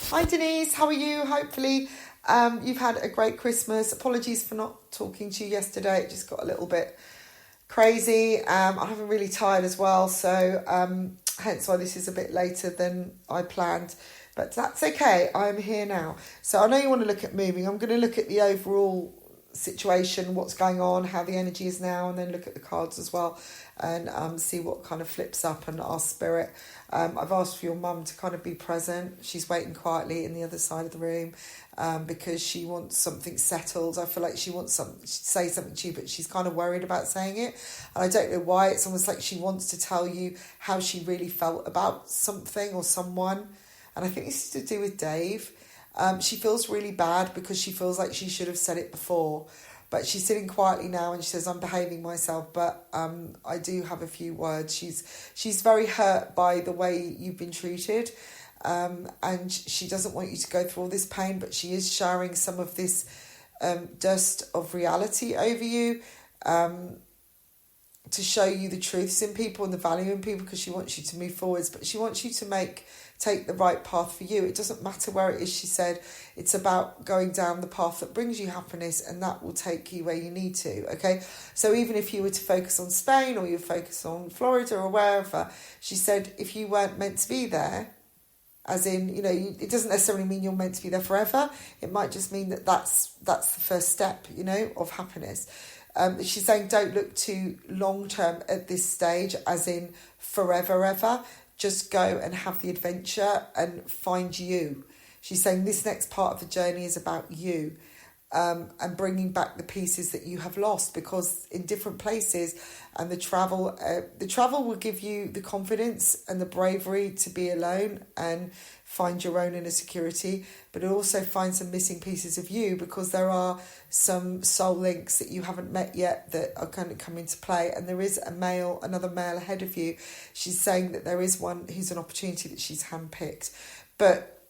Hi Denise, how are you? Hopefully you've had a great Christmas. Apologies for not talking to you yesterday. It just got a little bit crazy. I'm really tired as well, so hence why this is a bit later than I planned. But that's okay. I'm here now. So I know you want to look at moving. I'm going to look at the overall situation, what's going on, how the energy is now, and then look at the cards as well and see what kind of flips up and our spirit. I've asked for your mum to kind of be present. She's waiting quietly in the other side of the room because she wants something settled. I feel like she wants to say something to you, but she's kind of worried about saying it. And I don't know why. It's almost like she wants to tell you how she really felt about something or someone. And I think this is to do with Dave. She feels really bad because she feels like she should have said it before. But she's sitting quietly now and she says, I'm behaving myself, but I do have a few words. She's very hurt by the way you've been treated, and she doesn't want you to go through all this pain, but she is showering some of this dust of reality over you to show you the truths in people and the value in people, because she wants you to move forwards, but she wants you to take the right path for you. It doesn't matter where it is, she said. It's about going down the path that brings you happiness, and that will take you where you need to, okay? So even if you were to focus on Spain or you focus on Florida or wherever, she said if you weren't meant to be there, as in, it doesn't necessarily mean you're meant to be there forever. It might just mean that's the first step, of happiness. She's saying don't look too long term at this stage, as in forever ever. Just go and have the adventure and find you. She's saying this next part of the journey is about you, and bringing back the pieces that you have lost, because in different places, and the travel will give you the confidence and the bravery to be alone and find your own inner security, but it also finds some missing pieces of you, because there are some soul links that you haven't met yet that are going to come into play, and there is another male ahead of you. She's saying that there is one who's an opportunity that she's handpicked, but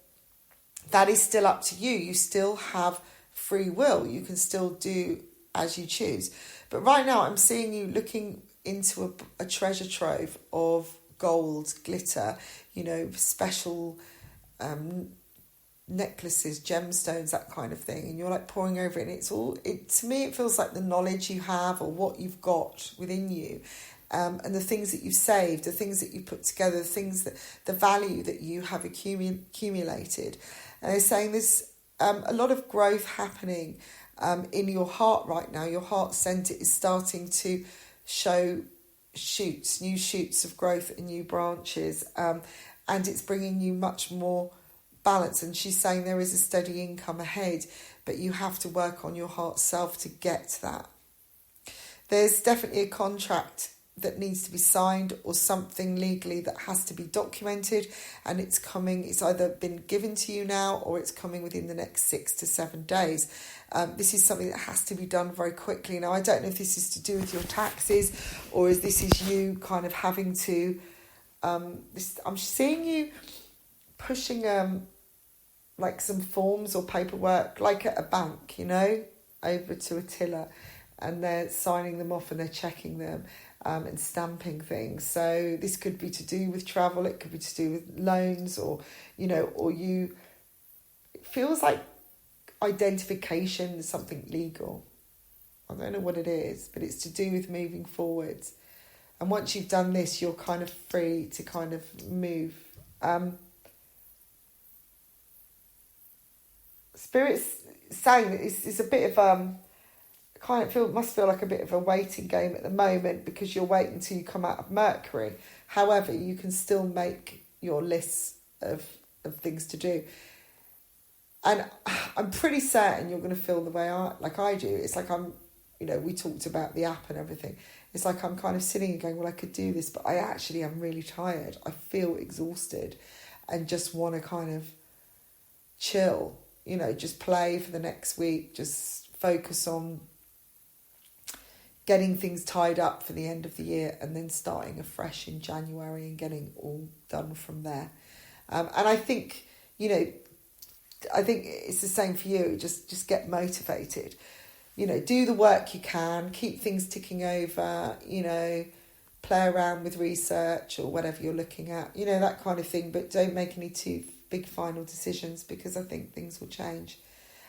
that is still up to you. You still have free will. You can still do as you choose. But right now I'm seeing you looking into a treasure trove of gold, glitter, special necklaces, gemstones, that kind of thing, and you're like pouring over it, and to me it feels like the knowledge you have or what you've got within you, and the things that you've saved, the things that you put together, the value that you have accumulated. And they're saying there's a lot of growth happening in your heart right now. Your heart centre is starting to show new shoots of growth and new branches, and it's bringing you much more balance. And she's saying there is a steady income ahead, but you have to work on your heart self to get that. There's definitely a contract that needs to be signed, or something legally that has to be documented, and it's either been given to you now, or it's coming within the next 6 to 7 days. This is something that has to be done very quickly. Now, I don't know if this is to do with your taxes, or if this is you kind of having to I'm seeing you pushing like some forms or paperwork, like at a bank, over to a tiller, and they're signing them off and they're checking them and stamping things. So this could be to do with travel, it could be to do with loans, or it feels like identification is something legal. I don't know what it is, but it's to do with moving forwards. And once you've done this, you're kind of free to kind of move. Spirit's saying that it's a bit of must feel like a bit of a waiting game at the moment, because you're waiting until you come out of Mercury. However, you can still make your lists of things to do. And I'm pretty certain you're going to feel the way I do. It's like we talked about the app and everything. It's like I'm kind of sitting and going, well, I could do this, but I actually am really tired. I feel exhausted and just want to kind of chill, just play for the next week, just focus on getting things tied up for the end of the year, and then starting afresh in January and getting all done from there. And I think, I think it's the same for you. Just get motivated. Do the work you can, keep things ticking over, play around with research or whatever you're looking at, that kind of thing, but don't make any too big final decisions, because I think things will change.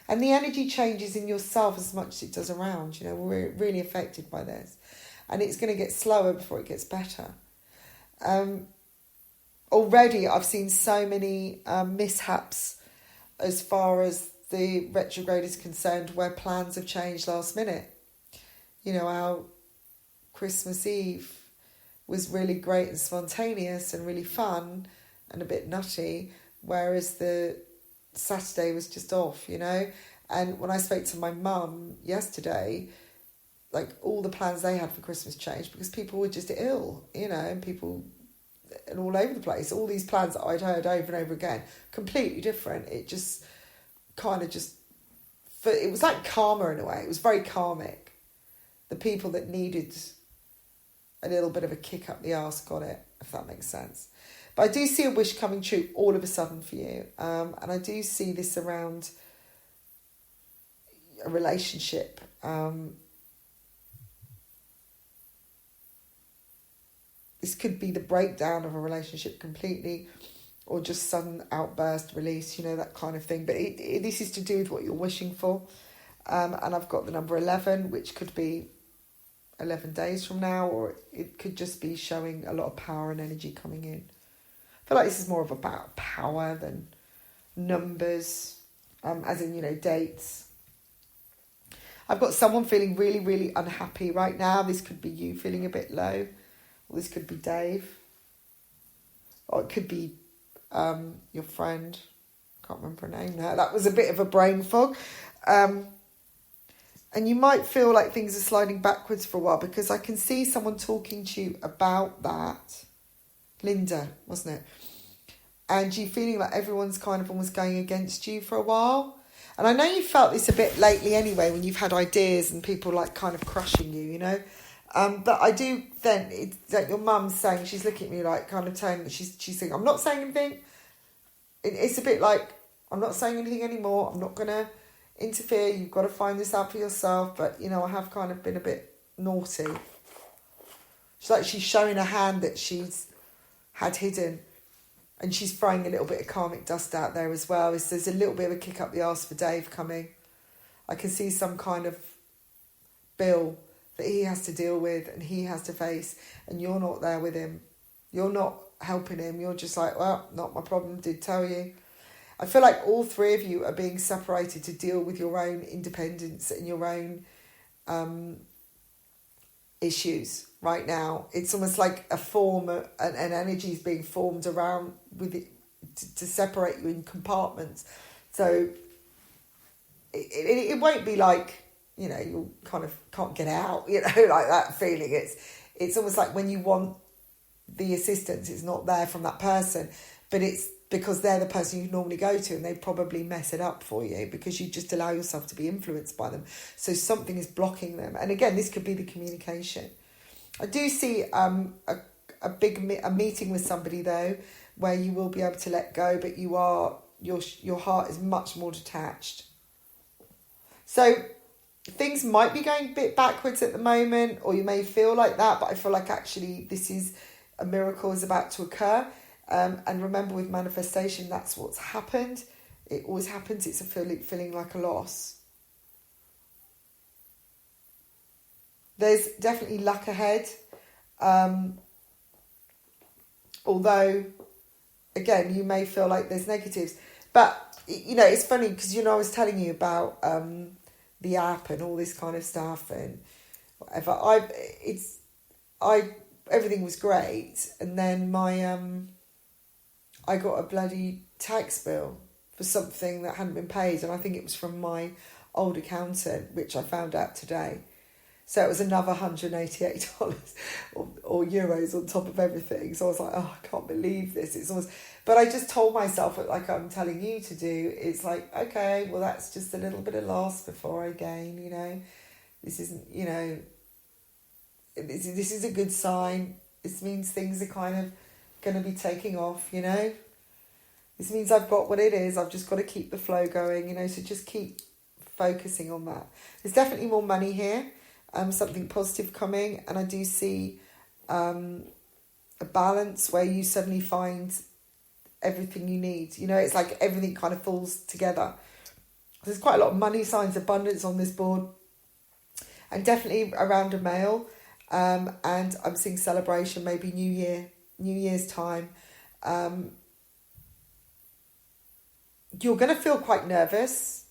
And the energy changes in yourself as much as it does around. You know, we're really affected by this. And it's going to get slower before it gets better. Already I've seen so many mishaps as far as the retrograde is concerned, where plans have changed last minute. You know, our Christmas Eve was really great and spontaneous and really fun and a bit nutty, whereas the Saturday was just off, you know. And when I spoke to my mum yesterday, like, all the plans they had for Christmas changed because people were just ill, you know, and people and all over the place. All these plans that I'd heard over and over again, completely different. It just kind of it was like karma in a way. It was very karmic. The people that needed a little bit of a kick up the arse got it, if that makes sense. But I do see a wish coming true all of a sudden for you. And I do see this around a relationship. This could be the breakdown of a relationship completely, or just sudden outburst, release, you know, that kind of thing. But this is to do with what you're wishing for. And I've got the number 11, which could be 11 days from now, or it could just be showing a lot of power and energy coming in. I feel like this is more of about power than numbers, as in, you know, dates. I've got someone feeling really, really unhappy right now. This could be you feeling a bit low. Or this could be Dave. Or it could be your friend. Can't remember her name now. That was a bit of a brain fog. And you might feel like things are sliding backwards for a while, because I can see someone talking to you about that. Linda, wasn't it? And you feeling like everyone's kind of almost going against you for a while. And I know you felt this a bit lately anyway, when you've had ideas and people like kind of crushing you, you know. But I do then, it's like your mum's saying, she's looking at me like kind of telling, she's saying, I'm not saying anything. It's a bit like, I'm not saying anything anymore. I'm not going to interfere. You've got to find this out for yourself. But, you know, I have kind of been a bit naughty. It's like she's showing a hand that she's had hidden. And she's throwing a little bit of karmic dust out there as well. There's a little bit of a kick up the arse for Dave coming. I can see some kind of bill that he has to deal with and he has to face, and you're not there with him. You're not helping him. You're just like, well, not my problem, did tell you. I feel like all three of you are being separated to deal with your own independence and your own issues right now. It's almost like a form of, an energy is being formed around with it to separate you in compartments. So it won't be like, you know, you kind of can't get out, you know, like that feeling. It's almost like when you want the assistance, it's not there from that person, but it's because they're the person you normally go to, and they probably mess it up for you because you just allow yourself to be influenced by them. So something is blocking them. And again, this could be the communication. I do see a meeting with somebody though, where you will be able to let go, but your heart is much more detached. So things might be going a bit backwards at the moment, or you may feel like that, but I feel like actually this is a miracle is about to occur. And remember, with manifestation, that's what's happened. It always happens. It's a feeling like a loss. There's definitely luck ahead. Although, again, you may feel like there's negatives. But, you know, it's funny because, you know, I was telling you about the app and all this kind of stuff and whatever. Everything was great. And then I got a bloody tax bill for something that hadn't been paid, and I think it was from my old accountant, which I found out today. So it was another $188 or euros on top of everything. So I was like, oh, I can't believe this. It's almost, but I just told myself, like I'm telling you to do, it's like, okay, well, that's just a little bit of loss before I gain, you know. This isn't, you know, this is a good sign. This means things are kind of going to be taking off, you know. This means I've got what it is. I've just got to keep the flow going, you know, so just keep focusing on that. There's definitely more money here. Something positive coming, and I do see a balance where you suddenly find everything you need. You know, it's like everything kind of falls together. There's quite a lot of money signs, abundance on this board, and definitely around a male. And I'm seeing celebration, maybe New Year's time. You're going to feel quite nervous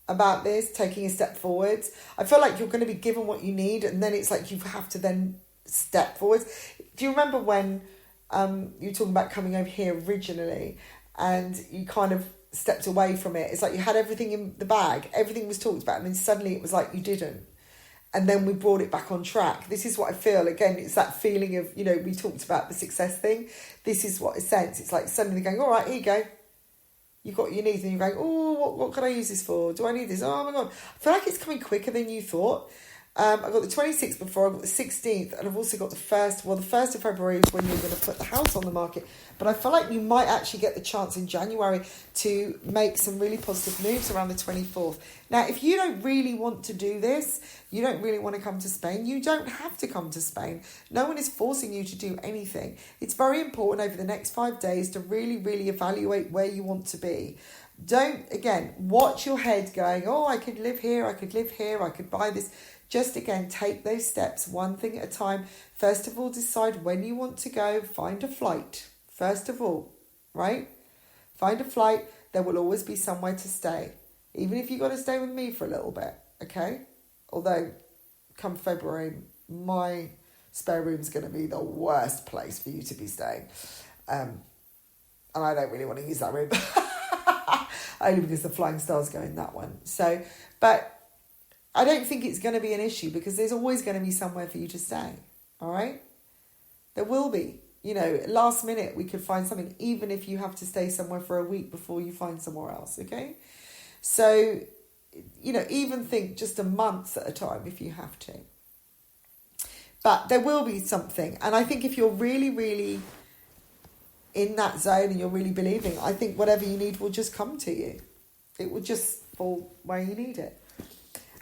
about this, taking a step forwards. I feel like you're going to be given what you need, and then it's like you have to then step forwards. Do you remember when you were talking about coming over here originally, and you kind of stepped away from it? It's like you had everything in the bag, everything was talked about, and then suddenly it was like you didn't. And then we brought it back on track. This is what I feel. Again, it's that feeling of, you know, we talked about the success thing. This is what I sense. It's like suddenly going, all right, here you go. You've got what you need. And you're going, oh, what can I use this for? Do I need this? Oh, my God. I feel like it's coming quicker than you thought. I've got the 26th before, I've got the 16th, and I've also got the 1st. Well, the 1st of February is when you're going to put the house on the market. But I feel like you might actually get the chance in January to make some really positive moves around the 24th. Now, if you don't really want to do this, you don't really want to come to Spain, you don't have to come to Spain. No one is forcing you to do anything. It's very important over the next 5 days to really, really evaluate where you want to be. Don't, again, watch your head going, oh, I could live here, I could live here, I could buy this. Just, again, take those steps one thing at a time. First of all, decide when you want to go. Find a flight. First of all, right? Find a flight. There will always be somewhere to stay. Even if you've got to stay with me for a little bit, okay? Although, come February, my spare room is going to be the worst place for you to be staying. And I don't really want to use that room. Only because the Flying Star's go in that one. So, but I don't think it's going to be an issue because there's always going to be somewhere for you to stay. All right? There will be. You know, last minute we could find something, even if you have to stay somewhere for a week before you find somewhere else. Okay? So, you know, even think just a month at a time if you have to. But there will be something. And I think if you're really, really in that zone and you're really believing, I think whatever you need will just come to you. It will just fall where you need it.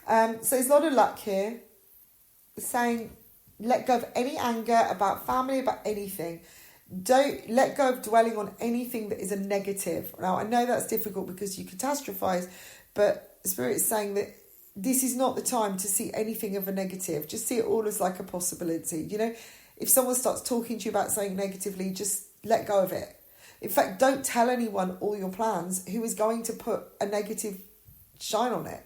So there's a lot of luck here. It's saying let go of any anger about family, about anything. Don't let go of dwelling on anything that is a negative. Now, I know that's difficult because you catastrophize, but the Spirit is saying that this is not the time to see anything of a negative. Just see it all as like a possibility. You know, if someone starts talking to you about something negatively, just let go of it. In fact, don't tell anyone all your plans who is going to put a negative shine on it.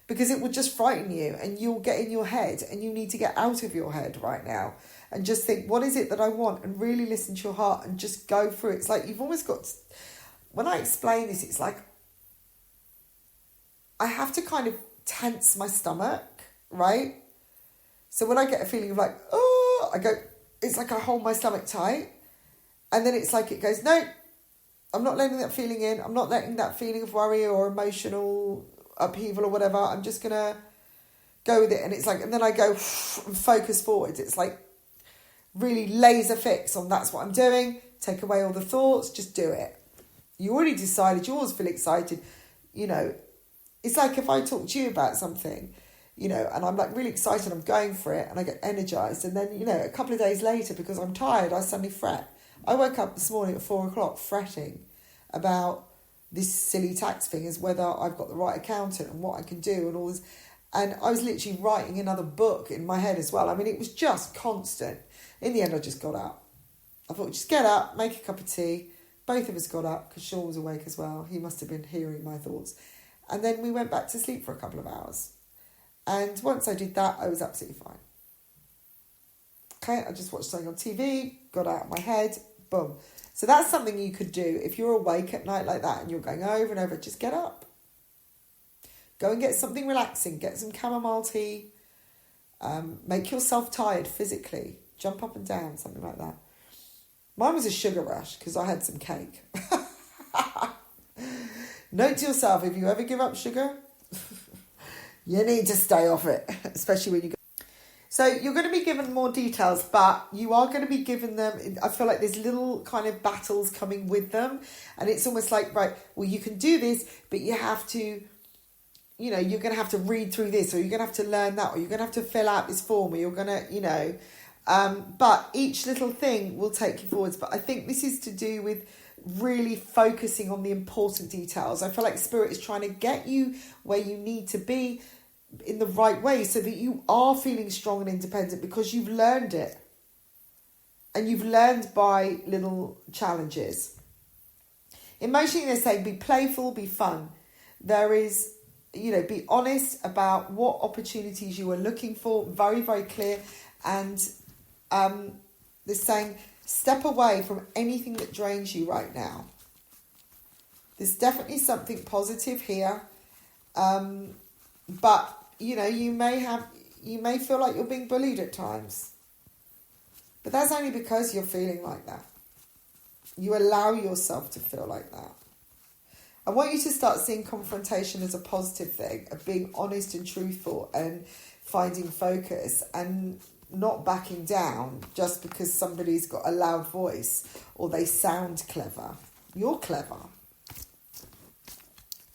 Because it will just frighten you and you'll get in your head and you need to get out of your head right now and just think, what is it that I want? And really listen to your heart and just go through it. It's like you've almost got to, when I explain this, it's like I have to kind of tense my stomach, right? So when I get a feeling of like, oh, I go, it's like I hold my stomach tight. And then it's like it goes, no, I'm not letting that feeling in. I'm not letting that feeling of worry or emotional upheaval or whatever. I'm just going to go with it. And it's like, and then I go and focus forwards. It's like really laser fix on that's what I'm doing. Take away all the thoughts. Just do it. You already decided. You always feel excited. You know, it's like if I talk to you about something, you know, and I'm like really excited, I'm going for it and I get energized. And then, you know, a couple of days later, because I'm tired, I suddenly fret. I woke up this morning at 4:00 fretting about this silly tax thing, is whether I've got the right accountant and what I can do and all this. And I was literally writing another book in my head as well. I mean, it was just constant. In the end, I just got up. I thought, just get up, make a cup of tea. Both of us got up because Sean was awake as well. He must have been hearing my thoughts. And then we went back to sleep for a couple of hours. And once I did that, I was absolutely fine. Okay, I just watched something on TV, got out of my head, boom. So that's something you could do. If you're awake at night like that and you're going over and over, just get up. Go and get something relaxing. Get some chamomile tea. Make yourself tired physically. Jump up and down, something like that. Mine was a sugar rush because I had some cake. Note to yourself, if you ever give up sugar, you need to stay off it, especially when you go. So you're going to be given more details, but you are going to be given them. I feel like there's little kind of battles coming with them. And it's almost like, right, well, you can do this, but you have to, you know, you're going to have to read through this, or you're going to have to learn that, or you're going to have to fill out this form, or you're going to, you know, But each little thing will take you forwards. But I think this is to do with really focusing on the important details. I feel like Spirit is trying to get you where you need to be in the right way so that you are feeling strong and independent because you've learned it. And you've learned by little challenges. Emotionally, they say be playful, be fun. There is, be honest about what opportunities you are looking for, very, very clear. And they're saying step away from anything that drains you right now. There's definitely something positive here. But, you may feel like you're being bullied at times. But that's only because you're feeling like that. You allow yourself to feel like that. I want you to start seeing confrontation as a positive thing, of being honest and truthful and finding focus and not backing down just because somebody's got a loud voice or they sound clever. You're clever.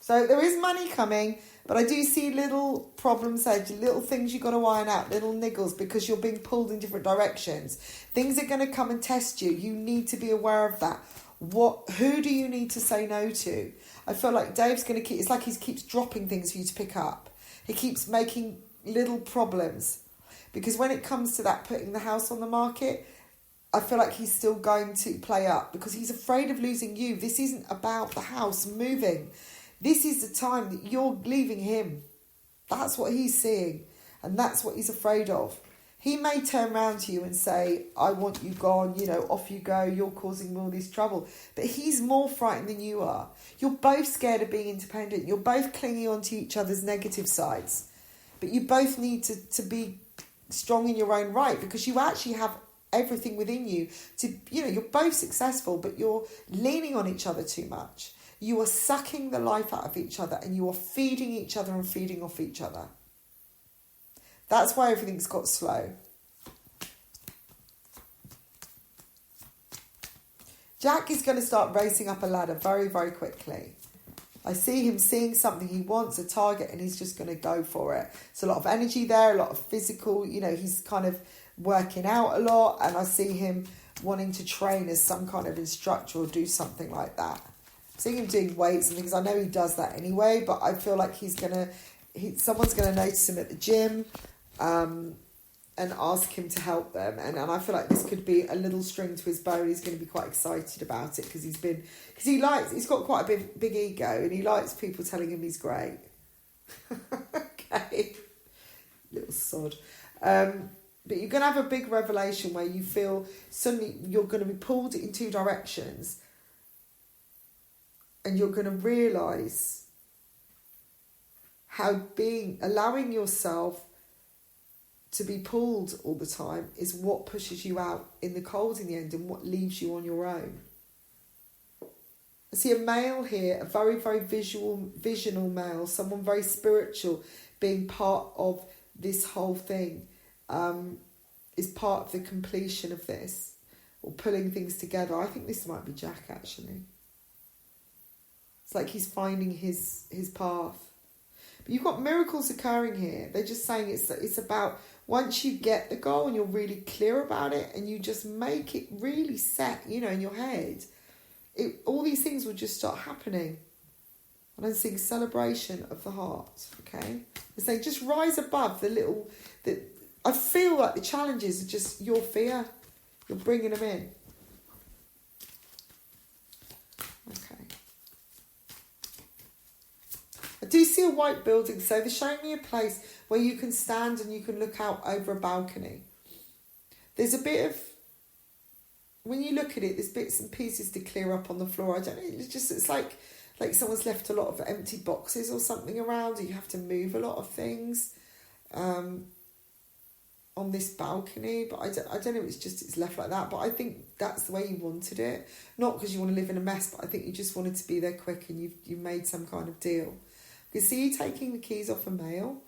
So there is money coming, but I do see little problems there, little things you've got to iron out, little niggles because you're being pulled in different directions. Things are going to come and test you. You need to be aware of that. Who do you need to say no to? I feel like Dave's going to it's like he keeps dropping things for you to pick up. He keeps making little problems. Because when it comes to that putting the house on the market, I feel like he's still going to play up because he's afraid of losing you. This isn't about the house moving. This is the time that you're leaving him. That's what he's seeing. And that's what he's afraid of. He may turn around to you and say, I want you gone, off you go, you're causing me all this trouble. But he's more frightened than you are. You're both scared of being independent. You're both clinging on to each other's negative sides. But you both need to be strong in your own right because you actually have everything within you to, you're both successful, but you're leaning on each other too much. You are sucking the life out of each other and you are feeding each other and feeding off each other. That's why everything's got slow. Jack is going to start racing up a ladder very, very quickly. I see him seeing something he wants, a target, and he's just going to go for it. It's a lot of energy there, a lot of physical, he's kind of working out a lot, and I see him wanting to train as some kind of instructor or do something like that. I'm seeing him doing weights and things. I know he does that anyway, but I feel like someone's going to notice him at the gym and ask him to help them. And I feel like this could be a little string to his bow. He's going to be quite excited about it because he's got quite a big ego and he likes people telling him he's great. Okay. Little sod. But you're going to have a big revelation where you feel suddenly you're going to be pulled in two directions and you're going to realise how allowing yourself to be pulled all the time is what pushes you out in the cold in the end and what leaves you on your own. I see a male here, a very, very visional male, someone very spiritual being part of this whole thing, is part of the completion of this or pulling things together. I think this might be Jack actually. It's like he's finding his path. But you've got miracles occurring here. They're just saying it's about once you get the goal and you're really clear about it and you just make it really set, in your head, all these things will just start happening. And I'm seeing celebration of the heart, okay? They're saying just rise above I feel like the challenges are just your fear. You're bringing them in. Okay. I do see a white building, so they're showing me a place where you can stand and you can look out over a balcony. There's a bit of, when you look at it, there's bits and pieces to clear up on the floor. I don't know, it's like someone's left a lot of empty boxes or something around, and you have to move a lot of things on this balcony. But I don't know, it's left like that. But I think that's the way you wanted it. Not because you want to live in a mess, but I think you just wanted to be there quick and you made some kind of deal. You can see you taking the keys off a male.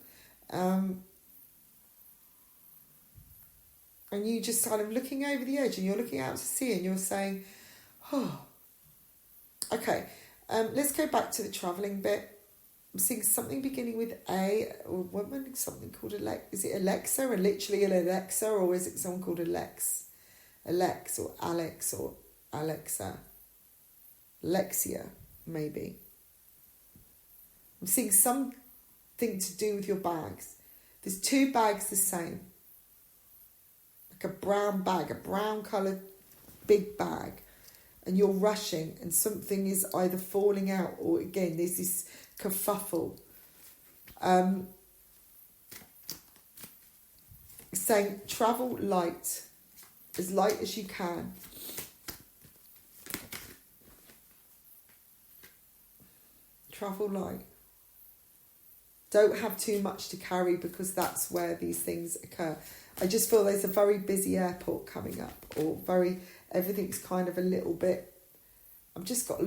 And you just kind of looking over the edge and you're looking out to sea and you're saying, oh, okay, let's go back to the travelling bit. I'm seeing something beginning with A, or a woman, something called Alexa. Is it Alexa, or literally an Alexa, or is it someone called Alex, or Alex, or Alexa, Lexia, maybe. I'm seeing something to do with your bags. There's 2 bags the same. Like a brown bag, a brown coloured big bag. And you're rushing and something is either falling out or, again, there's this kerfuffle. Saying travel light as you can. Travel light. Don't have too much to carry because that's where these things occur. I just feel there's a very busy airport coming up, or everything's kind of a little bit. I've just got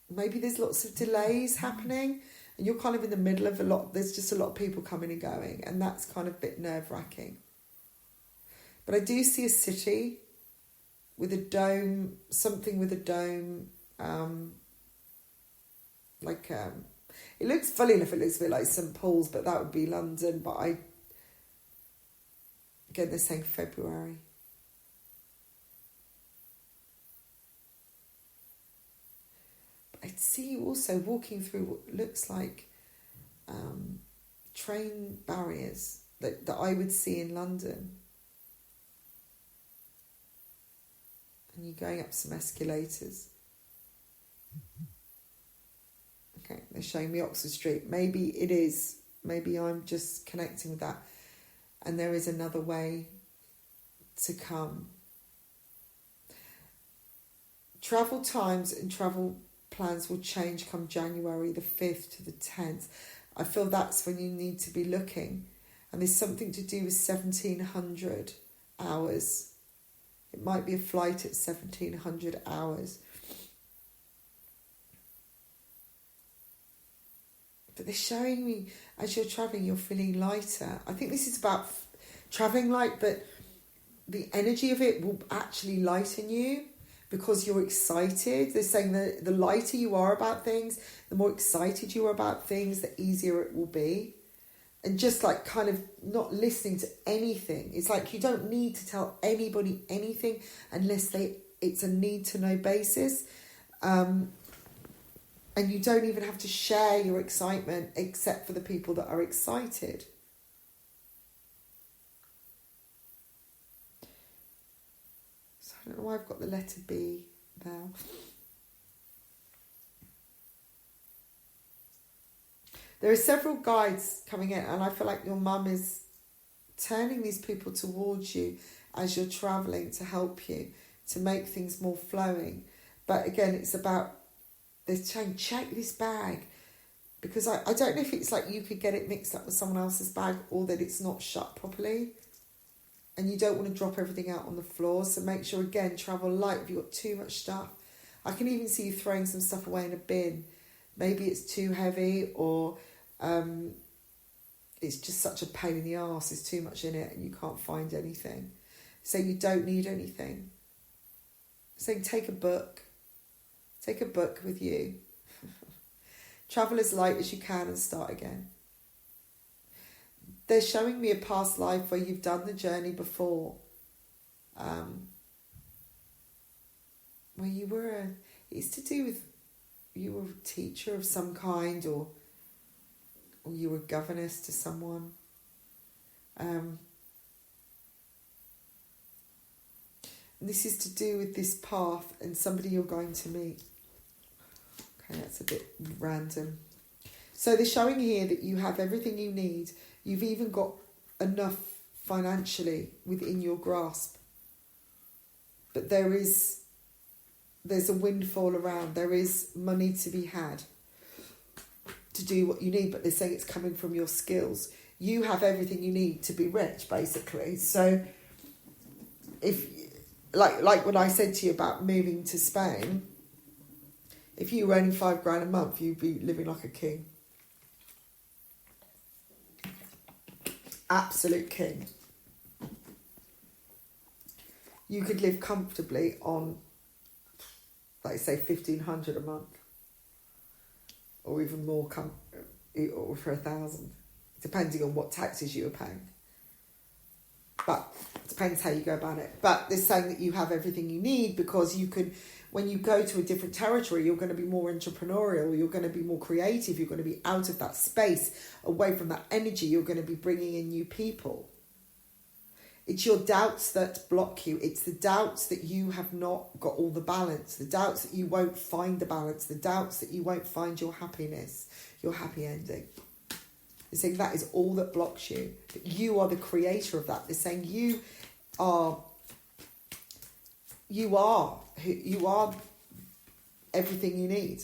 maybe there's lots of delays happening, and you're kind of in the middle of there's just a lot of people coming and going, and that's kind of a bit nerve-wracking. But I do see a city with a dome, something with a dome, it looks, funny enough, it looks a bit like St Paul's, but that would be London. But again, they're saying February. But I see you also walking through what looks like train barriers that I would see in London. And you're going up some escalators. Okay, they're showing me Oxford Street. Maybe it is. Maybe I'm just connecting with that. And there is another way to come. Travel times and travel plans will change come January the 5th to the 10th. I feel that's when you need to be looking. And there's something to do with 1700 hours. It might be a flight at 1700 hours. But they're showing me, as you're travelling, you're feeling lighter. I think this is about travelling light, but the energy of it will actually lighten you because you're excited. They're saying that the lighter you are about things, the more excited you are about things, the easier it will be. And just like kind of not listening to anything. It's like you don't need to tell anybody anything unless it's a need-to-know basis. And you don't even have to share your excitement except for the people that are excited. So I don't know why I've got the letter B there. There are several guides coming in, and I feel like your mum is turning these people towards you as you're travelling to help you, to make things more flowing. But again, it's about, they're saying, check this bag. Because I don't know if it's like you could get it mixed up with someone else's bag or that it's not shut properly. And you don't want to drop everything out on the floor. So make sure, again, travel light if you've got too much stuff. I can even see you throwing some stuff away in a bin. Maybe it's too heavy, or it's just such a pain in the arse. There's too much in it and you can't find anything. So you don't need anything. So take a book. Take a book with you. Travel as light as you can and start again. They're showing me a past life where you've done the journey before. Where you were it's to do with, you were a teacher of some kind, or you were governess to someone. And this is to do with this path and somebody you're going to meet. Okay, that's a bit random. So they're showing here that you have everything you need. You've even got enough financially within your grasp. But there's a windfall around. There is money to be had to do what you need, but they're saying it's coming from your skills. You have everything you need to be rich, basically. So if, like when I said to you about moving to Spain, if you were earning $5,000 a month, you'd be living like a king. Absolute king. You could live comfortably on, like say, $1,500 a month. or even more or for 1,000, depending on what taxes you are paying. But it depends how you go about it. But they're saying that you have everything you need, because you can, when you go to a different territory, you're going to be more entrepreneurial, you're going to be more creative, you're going to be out of that space, away from that energy, you're going to be bringing in new people. It's your doubts that block you. It's the doubts that you have not got all the balance, the doubts that you won't find the balance, the doubts that you won't find your happiness, your happy ending. They're saying that is all that blocks you. But you are the creator of that. They're saying you are everything you need.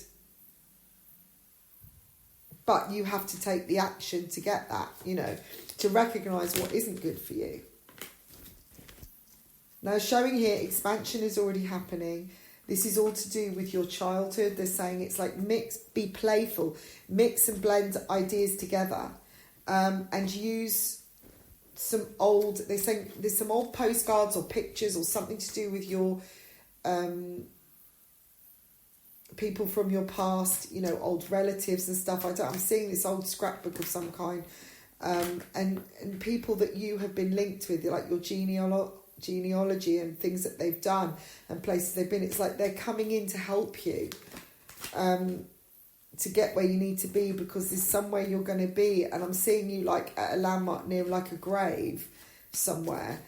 But you have to take the action to get that, to recognise what isn't good for you. Now, showing here, expansion is already happening. This is all to do with your childhood. They're saying it's like be playful, mix and blend ideas together, and use they're saying there's some old postcards or pictures or something to do with your people from your past, old relatives and stuff. I'm seeing this old scrapbook of some kind, and people that you have been linked with, like your genealogy and things that they've done and places they've been. It's like they're coming in to help you to get where you need to be, because there's somewhere you're going to be, and I'm seeing you like at a landmark near like a grave somewhere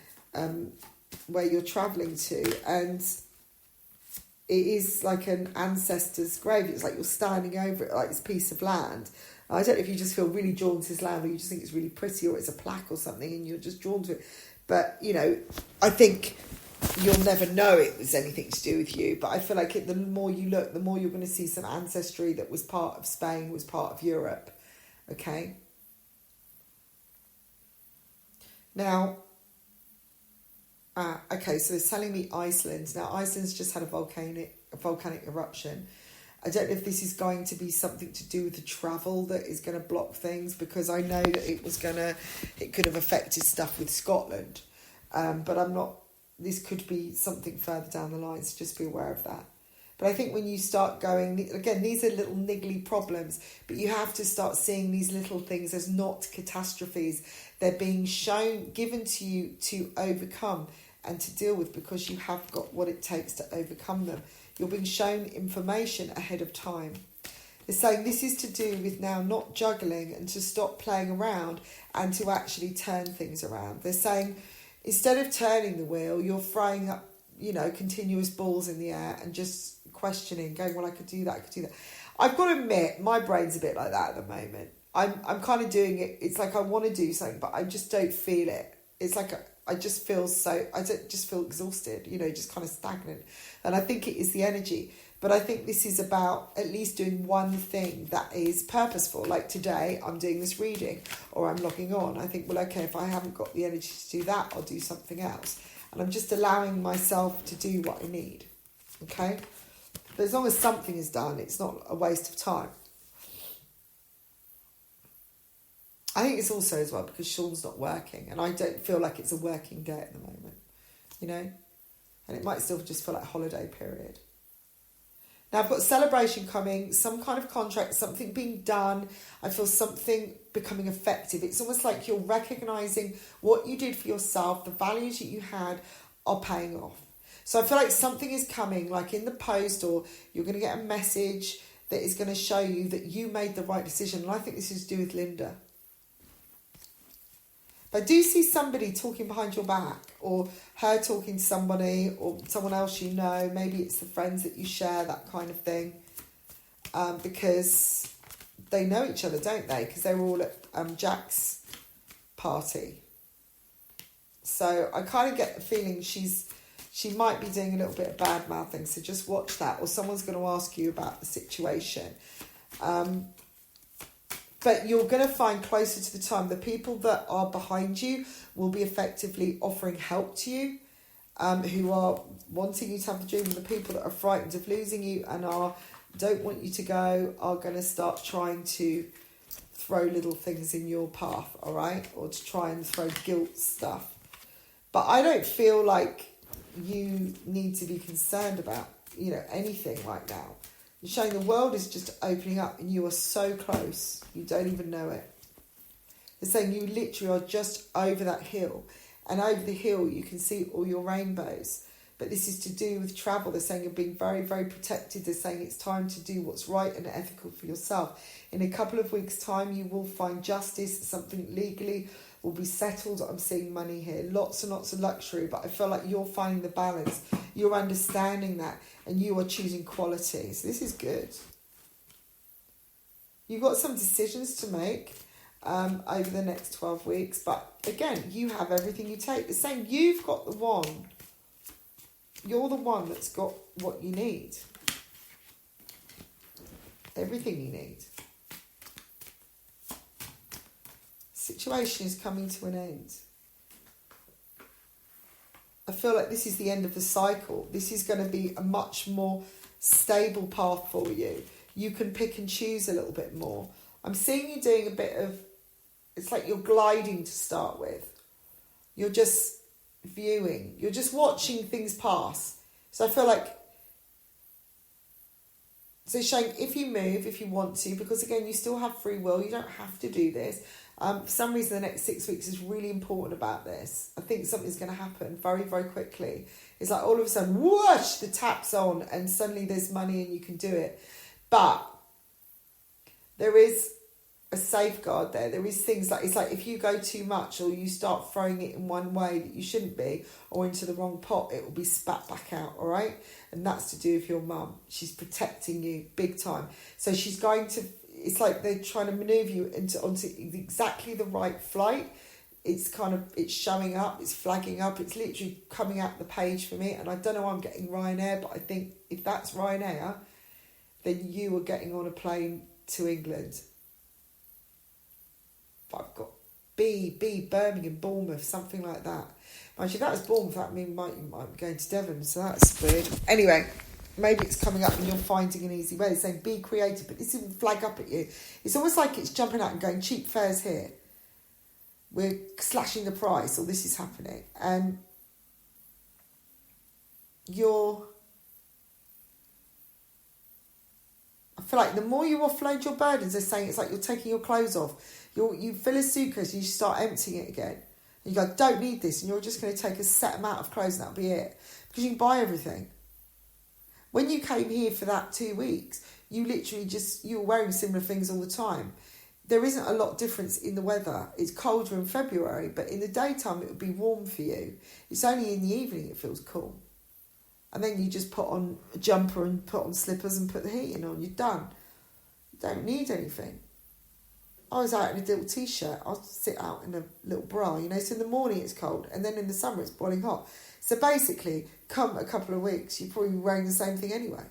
where you're travelling to, and it is like an ancestor's grave. It's like you're standing over it, like this piece of land. I don't know if you just feel really drawn to this land, or you just think it's really pretty, or it's a plaque or something and you're just drawn to it. But, I think you'll never know it was anything to do with you. But I feel like the more you look, the more you're going to see some ancestry that was part of Spain, was part of Europe. Okay? Now, okay, so they're telling me Iceland. Now, Iceland's just had a volcanic eruption. I don't know if this is going to be something to do with the travel that is going to block things, because I know that it could have affected stuff with Scotland. But I'm not, this could be something further down the line, so just be aware of that. But I think when you start going, again, these are little niggly problems, but you have to start seeing these little things as not catastrophes. They're being given to you to overcome and to deal with, because you have got what it takes to overcome them. You're being shown information ahead of time. They're saying this is to do with now not juggling, and to stop playing around and to actually turn things around. They're saying instead of turning the wheel, you're throwing up, continuous balls in the air and just questioning, going, well, I could do that. I've got to admit, my brain's a bit like that at the moment. I'm kind of doing it. It's like I want to do something, but I just don't feel it. It's like I just feel exhausted, just kind of stagnant. And I think it is the energy. But I think this is about at least doing one thing that is purposeful. Like today, I'm doing this reading, or I'm logging on. I think, well, okay, if I haven't got the energy to do that, I'll do something else. And I'm just allowing myself to do what I need. Okay? But as long as something is done, it's not a waste of time. I think it's also as well because Sean's not working, and I don't feel like it's a working day at the moment, and it might still just feel like holiday period. Now I've got celebration coming, some kind of contract, something being done. I feel something becoming effective. It's almost like you're recognising what you did for yourself, the values that you had are paying off. So I feel like something is coming, like in the post, or you're going to get a message that is going to show you that you made the right decision. And I think this is to do with Linda. But I do see somebody talking behind your back, or her talking to somebody, or someone else maybe it's the friends that you share, that kind of thing, because they know each other, don't they? Because they were all at Jack's party. So I kind of get the feeling she might be doing a little bit of bad mouthing, so just watch that, or someone's going to ask you about the situation. But you're going to find closer to the time, the people that are behind you will be effectively offering help to you, who are wanting you to have the dream, and the people that are frightened of losing you and don't want you to go are going to start trying to throw little things in your path, all right? Or to try and throw guilt stuff. But I don't feel like you need to be concerned about, anything right now. You're showing the world is just opening up and you are so close. You don't even know it. They're saying you literally are just over that hill. And over the hill you can see all your rainbows. But this is to do with travel. They're saying you're being very, very protected. They're saying it's time to do what's right and ethical for yourself. In a couple of weeks' time, you will find justice. Something legally will be settled. I'm seeing money here. Lots and lots of luxury. But I feel like you're finding the balance. You're understanding that. And you are choosing quality. So this is good. You've got some decisions to make over the next 12 weeks. But again, you have everything you take. They're saying you've got the one. You're the one that's got what you need. Everything you need. Situation is coming to an end. I feel like this is the end of the cycle. This is going to be a much more stable path for you. You can pick and choose a little bit more. I'm seeing you doing a bit of, it's like you're gliding to start with. You're just viewing. You're just watching things pass. So I feel like, so showing if you move, if you want to, because again, you still have free will. You don't have to do this. For some reason, the next 6 weeks is really important about this. I think something's going to happen very, very quickly. It's like all of a sudden, whoosh, the tap's on and suddenly there's money and you can do it. But there is a safeguard there. There is things like, it's like if you go too much or you start throwing it in one way that you shouldn't be or into the wrong pot, it will be spat back out, all right? And that's to do with your mum. She's protecting you big time. So she's going to, it's like they're trying to maneuver you onto exactly the right flight. It's kind of, it's showing up, it's flagging up, it's literally coming out the page for me. And I don't know why I'm getting Ryanair, but I think if that's Ryanair, then you are getting on a plane to England. But I've got B, Birmingham, Bournemouth, something like that. Mind you, if that was Bournemouth, that means you might be going to Devon, so that's weird. Anyway, maybe it's coming up and you're finding an easy way. It's saying be creative, but this will flag up at you. It's almost like it's jumping out and going, cheap fares here. We're slashing the price, or this is happening. And I feel like the more you offload your burdens, they're saying it's like you're taking your clothes off. You fill a suitcase and you start emptying it again. And you go, don't need this. And you're just going to take a set amount of clothes and that'll be it. Because you can buy everything. When you came here for that 2 weeks, you literally you were wearing similar things all the time. There isn't a lot of difference in the weather. It's colder in February, but in the daytime it would be warm for you. It's only in the evening it feels cool. And then you just put on a jumper and put on slippers and put the heating on. You're done. You don't need anything. I was out in a little t-shirt. I'll sit out in a little bra, So in the morning it's cold, and then in the summer it's boiling hot. So basically, come a couple of weeks, you're probably wearing the same thing anyway.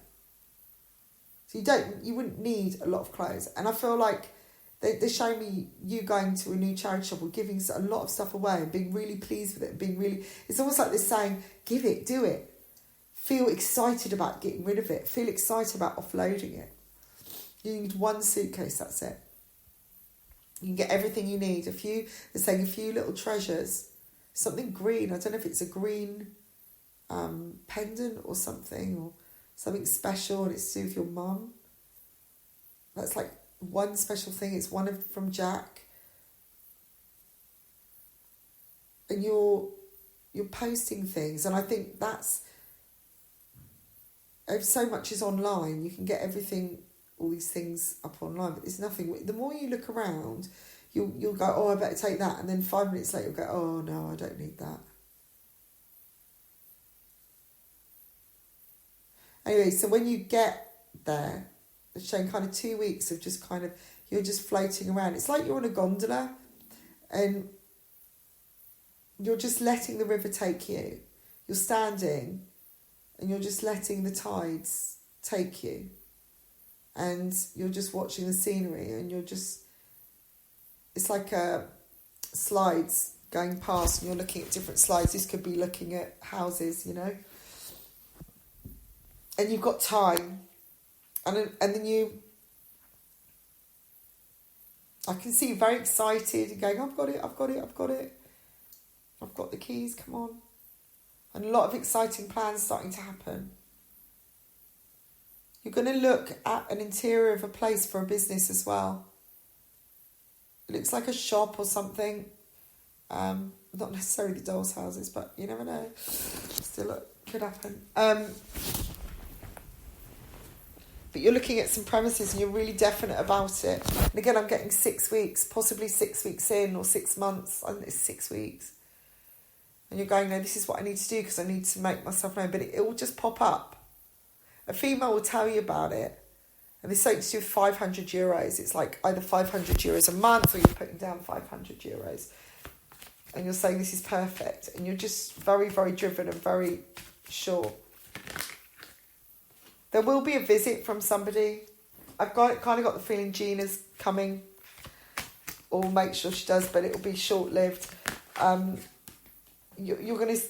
So you wouldn't need a lot of clothes. And I feel like they're showing me you going to a new charity shop or giving a lot of stuff away and being really pleased with it. And it's almost like they're saying, give it, do it. Feel excited about getting rid of it. Feel excited about offloading it. You need one suitcase, that's it. You can get everything you need. They're saying a few little treasures. Something green. I don't know if it's a green pendant or something special, and it's to do with your mum. That's like one special thing. It's one from Jack. And you're posting things, and I think that's, if so much is online, you can get everything, all these things up online, but there's nothing. The more you look around, you'll go, oh, I better take that, and then 5 minutes later you'll go, oh no, I don't need that. Anyway, so when you get there, it's showing kind of 2 weeks of just kind of, you're just floating around. It's like you're on a gondola and you're just letting the river take you. You're standing and you're just letting the tides take you. And you're just watching the scenery and it's like slides going past and you're looking at different slides. This could be looking at houses, And you've got time. And then I can see you very excited and going, I've got it. I've got the keys, come on. And a lot of exciting plans starting to happen. You're going to look at an interior of a place for a business as well. It looks like a shop or something. Not necessarily the doll's houses, but you never know. Still could happen. But you're looking at some premises and you're really definite about it. And again, I'm getting 6 weeks, possibly 6 weeks in, or 6 months. I think it's 6 weeks. And you're going, no, this is what I need to do because I need to make myself known. But it will just pop up. A female will tell you about it. And there's something to do with €500. It's like either €500 a month, or you're putting down €500. And you're saying this is perfect. And you're just very, very driven and very sure. There will be a visit from somebody. I've kind of got the feeling Gina's coming. Or make sure she does, but it'll be short-lived. You're going to...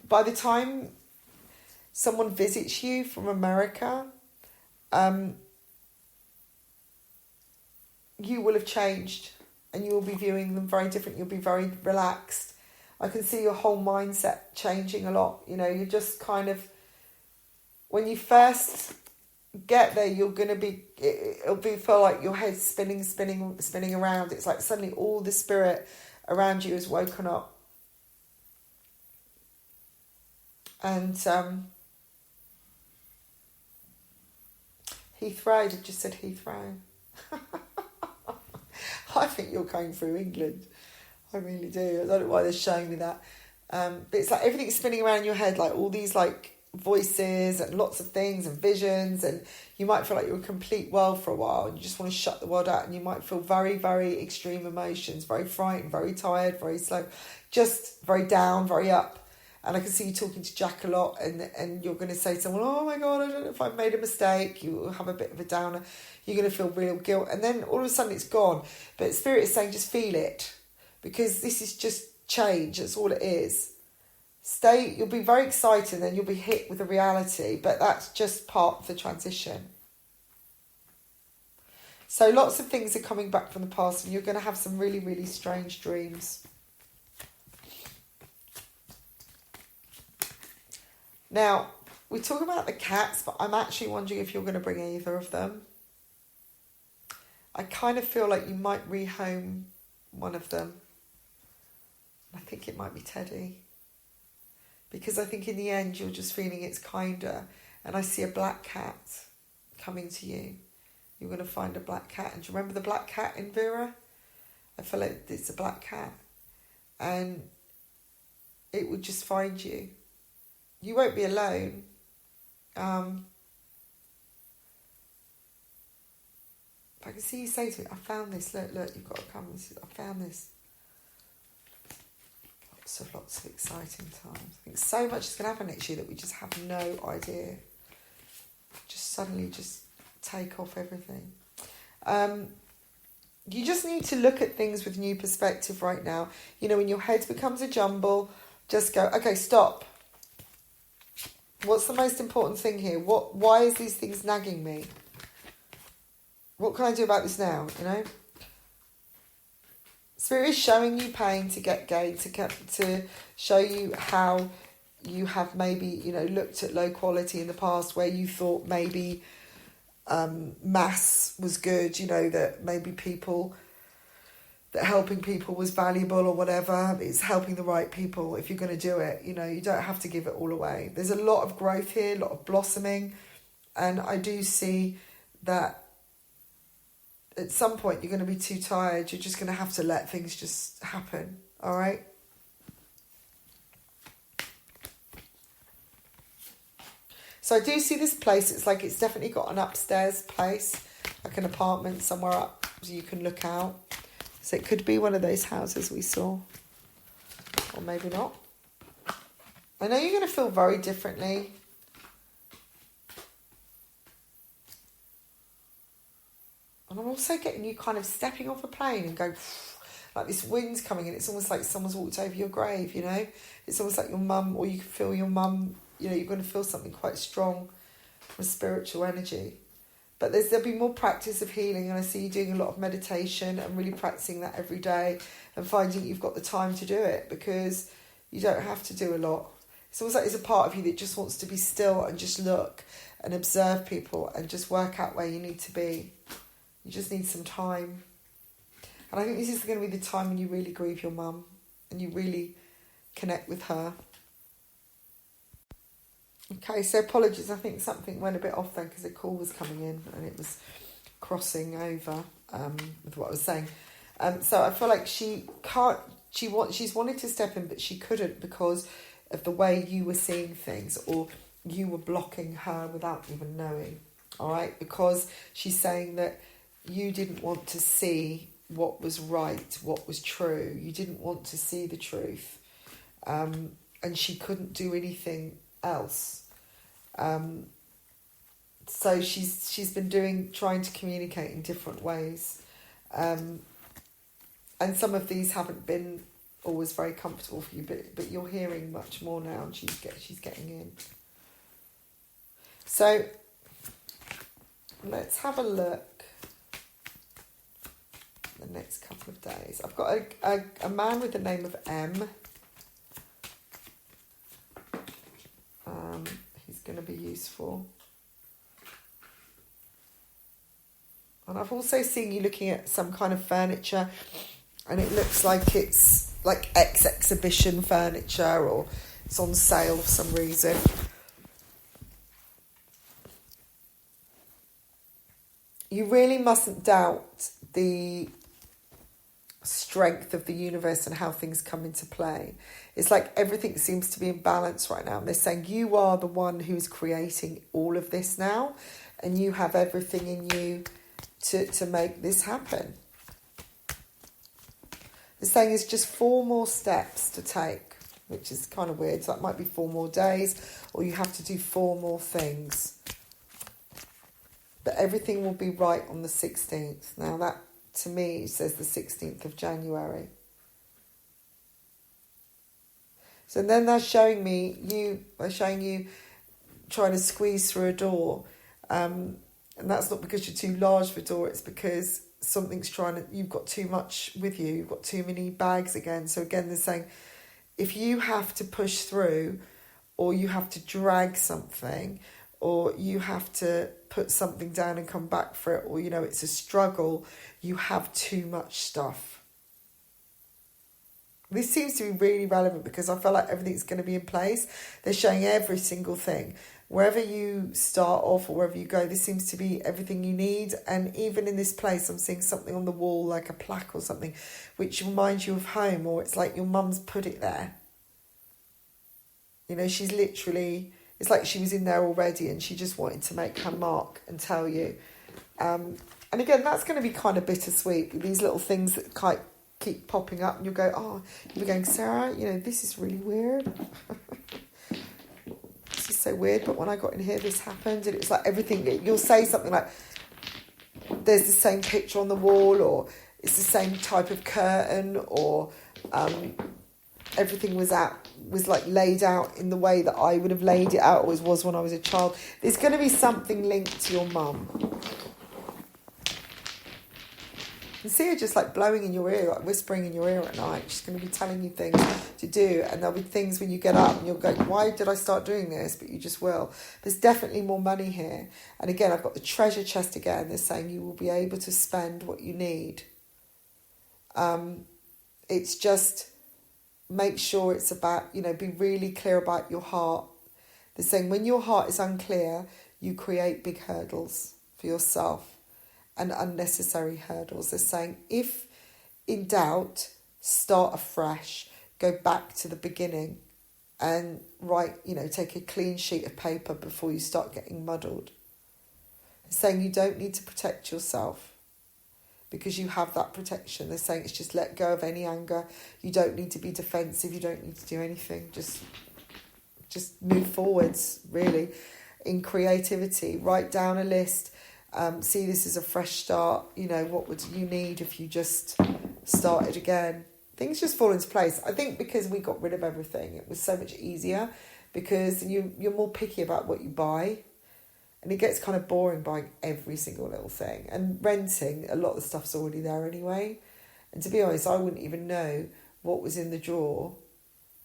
By the time someone visits you from America, you will have changed. And you will be viewing them very different. You'll be very relaxed. I can see your whole mindset changing a lot. You know, you're just kind of... When you first get there, you're going to be... It'll feel like your head's spinning around. It's like suddenly all the spirit around you has woken up. And Heathrow, I just said Heathrow. I think you're going through England. I really do. I don't know why they're showing me that. But it's like everything's spinning around in your head, like all these like voices and lots of things and visions, and you might feel like you're a complete world for a while and you just want to shut the world out, and you might feel very, very extreme emotions, very frightened, very tired, very slow, just very down, very up. And I can see you talking to Jack a lot, and you're going to say to someone, oh my God, I don't know if I've made a mistake. You will have a bit of a downer. You're going to feel real guilt. And then all of a sudden it's gone. But Spirit is saying just feel it, because this is just change. That's all it is. You'll be very excited, and then you'll be hit with a reality. But that's just part of the transition. So lots of things are coming back from the past, and you're going to have some really, really strange dreams. Now, we talk about the cats, but I'm actually wondering if you're going to bring either of them. I kind of feel like you might rehome one of them. I think it might be Teddy. Because I think in the end, you're just feeling it's kinder. And I see a black cat coming to you. You're going to find a black cat. And do you remember the black cat in Vera? I feel like it's a black cat. And it would just find you. You won't be alone. I can see you say to me, I found this. Look, you've got to come. I found this. Lots of exciting times. I think so much is going to happen next year that we just have no idea. Just suddenly just take off everything. You just need to look at things with new perspective right now. You know, when your head becomes a jumble, just go, okay, stop. What's the most important thing here? Why is these things nagging me? What can I do about this now, you know? Spirit is showing you pain to get gain, to show you how you have maybe, you know, looked at low quality in the past where you thought maybe mass was good, you know, that maybe that helping people was valuable or whatever. It's helping the right people if you're going to do it. You know, you don't have to give it all away. There's a lot of growth here, a lot of blossoming. And I do see that at some point you're going to be too tired. You're just going to have to let things just happen. All right? So I do see this place. It's like it's definitely got an upstairs place, like an apartment somewhere up so you can look out. So it could be one of those houses we saw. Or maybe not. I know you're going to feel very differently. And I'm also getting you kind of stepping off a plane and going, like this wind's coming in. It's almost like someone's walked over your grave, you know. It's almost like your mum, or you can feel your mum, you know, you're going to feel something quite strong from spiritual energy. But there'll be more practice of healing, and I see you doing a lot of meditation and really practicing that every day and finding you've got the time to do it, because you don't have to do a lot. It's almost like there's a part of you that just wants to be still and just look and observe people and just work out where you need to be. You just need some time. And I think this is going to be the time when you really grieve your mum and you really connect with her. Okay, so apologies. I think something went a bit off then because a call was coming in and it was crossing over with what I was saying. So I feel like she's wanted to step in, but she couldn't because of the way you were seeing things, or you were blocking her without even knowing. All right, because she's saying that you didn't want to see what was right, what was true. You didn't want to see the truth, and she couldn't do anything else. So she's been trying to communicate in different ways, and some of these haven't been always very comfortable for you, but you're hearing much more now, and she's getting in. So let's have a look the next couple of days. I've got a man with the name of M. He's going to be useful. And I've also seen you looking at some kind of furniture, and it looks like it's like ex-exhibition furniture, or it's on sale for some reason. You really mustn't doubt the strength of the universe and how things come into play. It's like everything seems to be in balance right now. And they're saying you are the one who's creating all of this now, and you have everything in you to make this happen. They're saying it's just 4 more steps to take, which is kind of weird. So that might be 4 more days, or you have to do 4 more things. But everything will be right on the 16th. Now that, to me, says the 16th of January. So then they're showing you trying to squeeze through a door. And that's not because you're too large for a door, it's because you've got too much with you, you've got too many bags again. So again, they're saying, if you have to push through, or you have to drag something, or you have to put something down and come back for it, or, it's a struggle, you have too much stuff. This seems to be really relevant because I feel like everything's going to be in place. They're showing every single thing. Wherever you start off or wherever you go, this seems to be everything you need. And even in this place, I'm seeing something on the wall, like a plaque or something, which reminds you of home, or it's like your mum's put it there. She's literally, it's like she was in there already and she just wanted to make her mark and tell you. And again, that's going to be kind of bittersweet with these little things that keep popping up, and you'll go, you're going, Sarah, this is really weird. This is so weird, but when I got in here, this happened, and it's like everything, you'll say something like, there's the same picture on the wall, or it's the same type of curtain, or everything was like laid out in the way that I would have laid it out, always was when I was a child. There's going to be something linked to your mum. You see her just like blowing in your ear, like whispering in your ear at night. She's going to be telling you things to do, and there'll be things when you get up and you'll go, why did I start doing this? But you just will. There's definitely more money here. And again, I've got the treasure chest again. They're saying you will be able to spend what you need. It's just, make sure it's about, be really clear about your heart. They're saying when your heart is unclear, you create big hurdles for yourself. And unnecessary hurdles. They're saying, if in doubt, start afresh, go back to the beginning, and take a clean sheet of paper before you start getting muddled. They're saying you don't need to protect yourself because you have that protection. They're saying it's just let go of any anger. You don't need to be defensive. You don't need to do anything. Just move forwards, really, in creativity. Write down a list. See this as a fresh start. What would you need if you just started again? Things just fall into place. I think because we got rid of everything, it was so much easier, because you're more picky about what you buy, and it gets kind of boring buying every single little thing. And renting, a lot of the stuff's already there anyway. And to be honest, I wouldn't even know what was in the drawer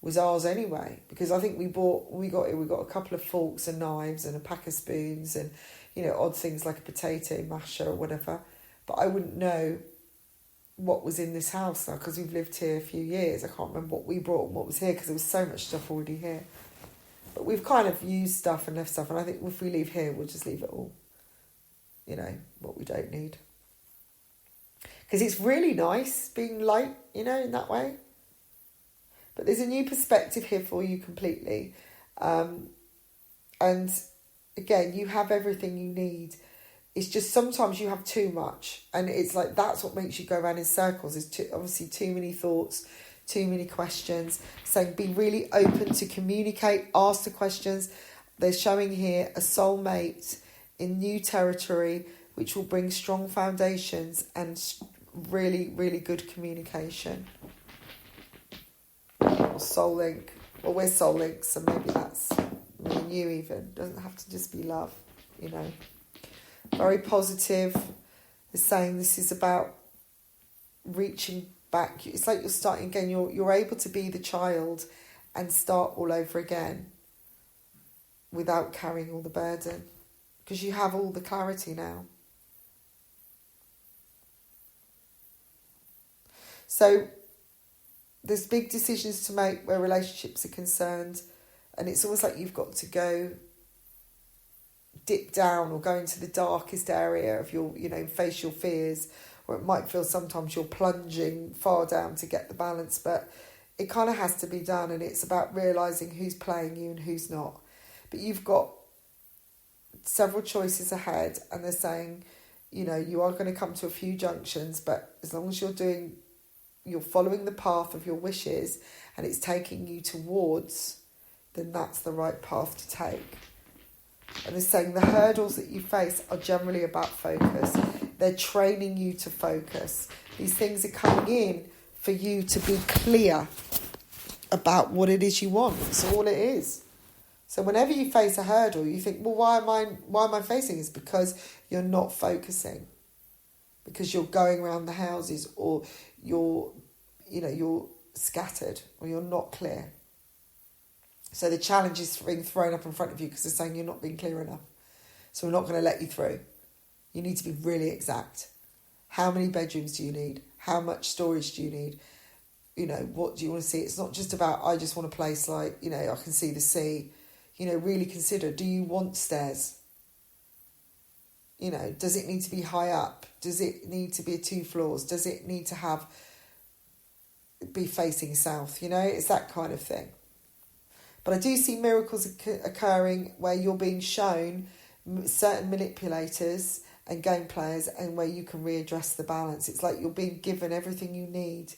was ours anyway, because I think we got a couple of forks and knives and a pack of spoons and, you know, odd things like a potato masher or whatever. But I wouldn't know what was in this house now, because we've lived here a few years. I can't remember what we brought and what was here, because there was so much stuff already here. But we've kind of used stuff and left stuff, and I think if we leave here, we'll just leave it all, you know, what we don't need. Because it's really nice being light, you know, in that way. But there's a new perspective here for you completely. And again, you have everything you need. It's just sometimes you have too much. And it's like, that's what makes you go around in circles. Is obviously too many thoughts, too many questions. So be really open to communicate, ask the questions. They're showing here a soulmate in new territory, which will bring strong foundations and really, really good communication. Or soul link. Well, we're soul links, so maybe that's me and you even. Doesn't have to just be love, you know. Very positive. They're saying this is about reaching back. It's like you're starting again. You're able to be the child and start all over again without carrying all the burden, because you have all the clarity now. So there's big decisions to make where relationships are concerned, and it's almost like you've got to go dip down or go into the darkest area of your, you know, face your fears, or it might feel sometimes you're plunging far down to get the balance, but it kind of has to be done, and it's about realising who's playing you and who's not. But you've got several choices ahead, and they're saying, you know, you are going to come to a few junctions, but as long as you're following the path of your wishes and it's taking you towards, then that's the right path to take. And they're saying the hurdles that you face are generally about focus. They're training you to focus. These things are coming in for you to be clear about what it is you want. That's all it is. So whenever you face a hurdle, you think, well, why am I facing this? Because you're not focusing. Because you're going around the houses, or you're scattered, or you're not clear. So the challenge is being thrown up in front of you, because they're saying you're not being clear enough. So we're not going to let you through. You need to be really exact. How many bedrooms do you need? How much storage do you need? You know, what do you want to see? It's not just about, I just want a place like, you know, I can see the sea. You know, really consider, do you want stairs? You know, does it need to be high up? Does it need to be 2 floors? Does it need to be facing south? You know, it's that kind of thing. But I do see miracles occurring where you're being shown certain manipulators and game players, and where you can readdress the balance. It's like you're being given everything you need,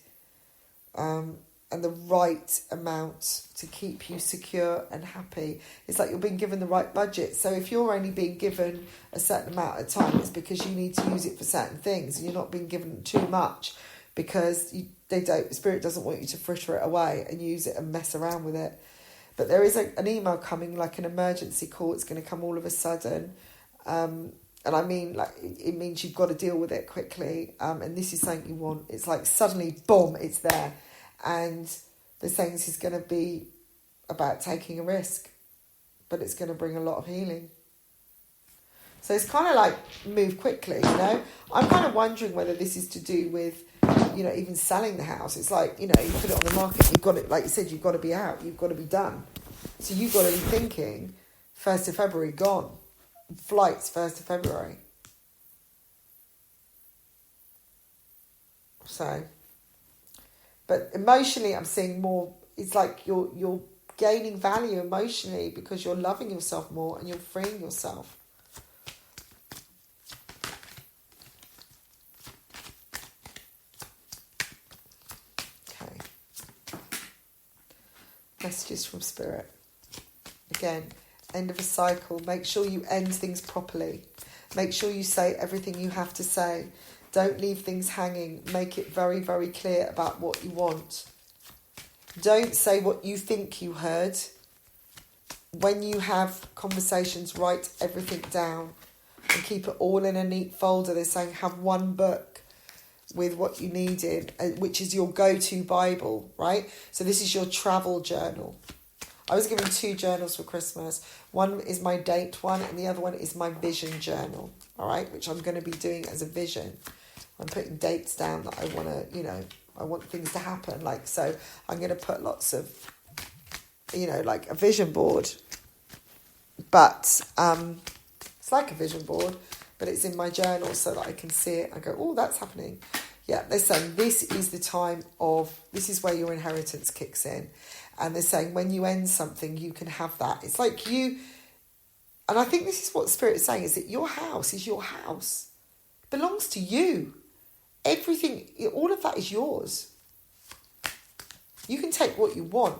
and the right amount to keep you secure and happy. It's like you're being given the right budget. So if you're only being given a certain amount at a time, it's because you need to use it for certain things, and you're not being given too much, because Spirit doesn't want you to fritter it away and use it and mess around with it. But there is an email coming, like an emergency call. It's going to come all of a sudden. And I mean, like, it means you've got to deal with it quickly. And this is something you want. It's like suddenly, boom, it's there. And they're saying this is going to be about taking a risk, but it's going to bring a lot of healing. So it's kind of like move quickly, you know. I'm kind of wondering whether this is to do with, you know, even selling the house. It's like, you know, you put it on the market, you've got it, like you said, you've got to be out, you've got to be done. So you've got to be thinking 1st of February, gone. Flights 1st of February. So, but emotionally, I'm seeing more. It's like you're gaining value emotionally because you're loving yourself more and you're freeing yourself. Okay. Messages from Spirit. Again, end of a cycle. Make sure you end things properly. Make sure you say everything you have to say. Don't leave things hanging. Make it very, very clear about what you want. Don't say what you think you heard. When you have conversations, write everything down and keep it all in a neat folder. They're saying have one book with what you need in, which is your go-to Bible, right? So this is your travel journal. I was given 2 journals for Christmas. One is my date one, and the other one is my vision journal, all right, which I'm going to be doing as a vision. I'm putting dates down that I want to, I want things to happen. Like, so I'm going to put lots of, like a vision board. But it's like a vision board, but it's in my journal so that I can see it. I go, oh, that's happening. Yeah, they're saying this is the time this is where your inheritance kicks in. And they're saying when you end something, you can have that. It's like and I think this is what the Spirit is saying, is that your house is your house. It belongs to you. Everything, all of that is yours. You can take what you want.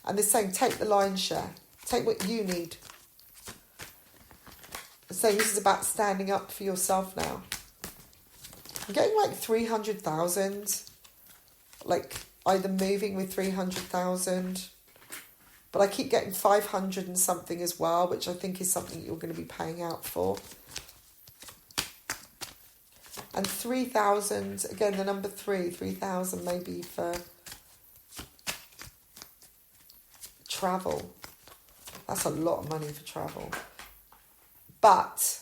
And they're saying take the lion's share. Take what you need. They're saying this is about standing up for yourself now. I'm getting like 300,000. Like either moving with 300,000. But I keep getting 500 and something as well, which I think is something you're going to be paying out for. And 3,000, again, the number 3,000 maybe for travel. That's a lot of money for travel. But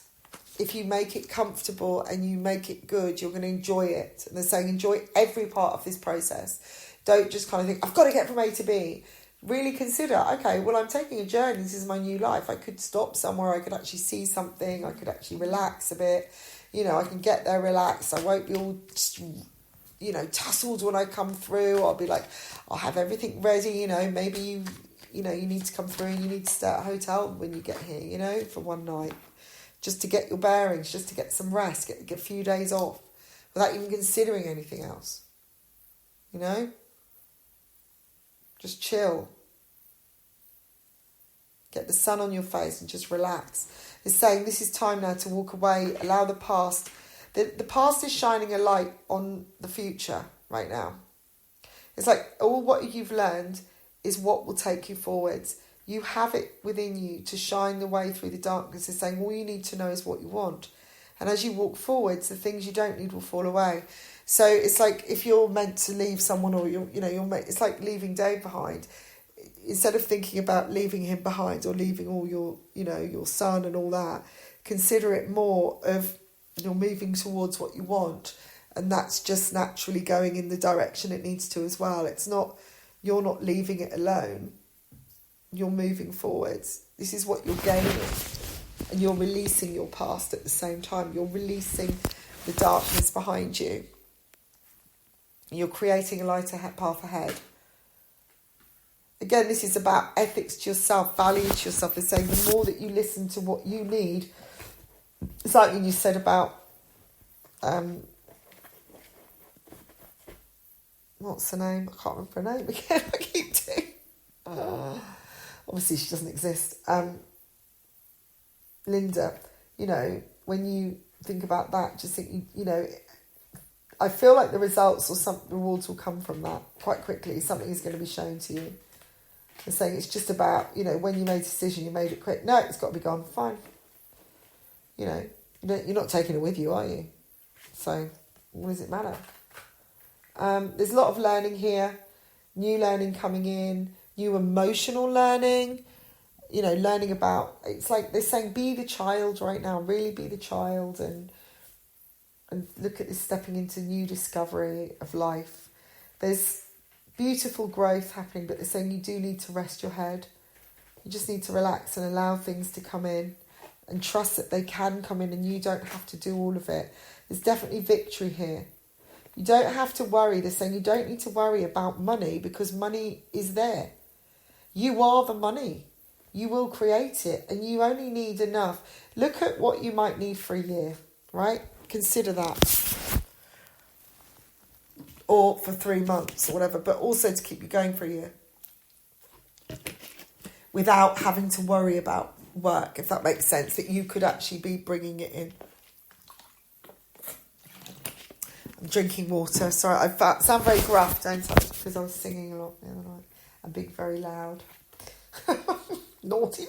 if you make it comfortable and you make it good, you're going to enjoy it. And they're saying enjoy every part of this process. Don't just kind of think, I've got to get from A to B. Really consider, okay, well, I'm taking a journey. This is my new life. I could stop somewhere. I could actually see something. I could actually relax a bit. I can get there relaxed. I won't be all, tussled when I come through. I'll be like, I'll have everything ready. Maybe you need to come through and you need to stay at a hotel when you get here, for one night. Just to get your bearings, just to get some rest, get a few days off without even considering anything else. Just chill. Get the sun on your face and just relax. It's saying this is time now to walk away, allow the past. The past is shining a light on the future right now. It's like all what you've learned is what will take you forwards. You have it within you to shine the way through the darkness. It's saying all you need to know is what you want. And as you walk forwards, the things you don't need will fall away. So it's like if you're meant to leave someone, or it's like leaving Dave behind. Instead of thinking about leaving him behind or leaving all your son and all that, consider it more of you're moving towards what you want, and that's just naturally going in the direction it needs to as well. It's not, you're not leaving it alone. You're moving forwards. This is what you're gaining, and you're releasing your past at the same time. You're releasing the darkness behind you. You're creating a lighter path ahead. Again, this is about ethics to yourself, value to yourself. They're saying the more that you listen to what you need, it's like when you said about, what's her name? I can't remember her name again. I keep doing. Obviously, she doesn't exist. Linda, when you think about that, just think, I feel like the results or some rewards will come from that quite quickly. Something is going to be shown to you. They're saying it's just about, when you made a decision, you made it quick. No, it's got to be gone. Fine. You're not taking it with you, are you? So what does it matter? There's a lot of learning here. New learning coming in. New emotional learning. Learning about, it's like they're saying be the child right now. Really be the child and look at this stepping into new discovery of life. There's beautiful growth happening, but they're saying you do need to rest your head. You just need to relax and allow things to come in and trust that they can come in and you don't have to do all of it. There's definitely victory here. You don't have to worry. They're saying you don't need to worry about money because money is there. You are the money. You will create it and you only need enough. Look at what you might need for a year, right? Consider that. Or for 3 months or whatever, but also to keep you going for a year. Without having to worry about work, if that makes sense, that you could actually be bringing it in. I'm drinking water. Sorry, I sound very gruff, don't I? Because I was singing a lot the other night. I'm being very loud. Naughty.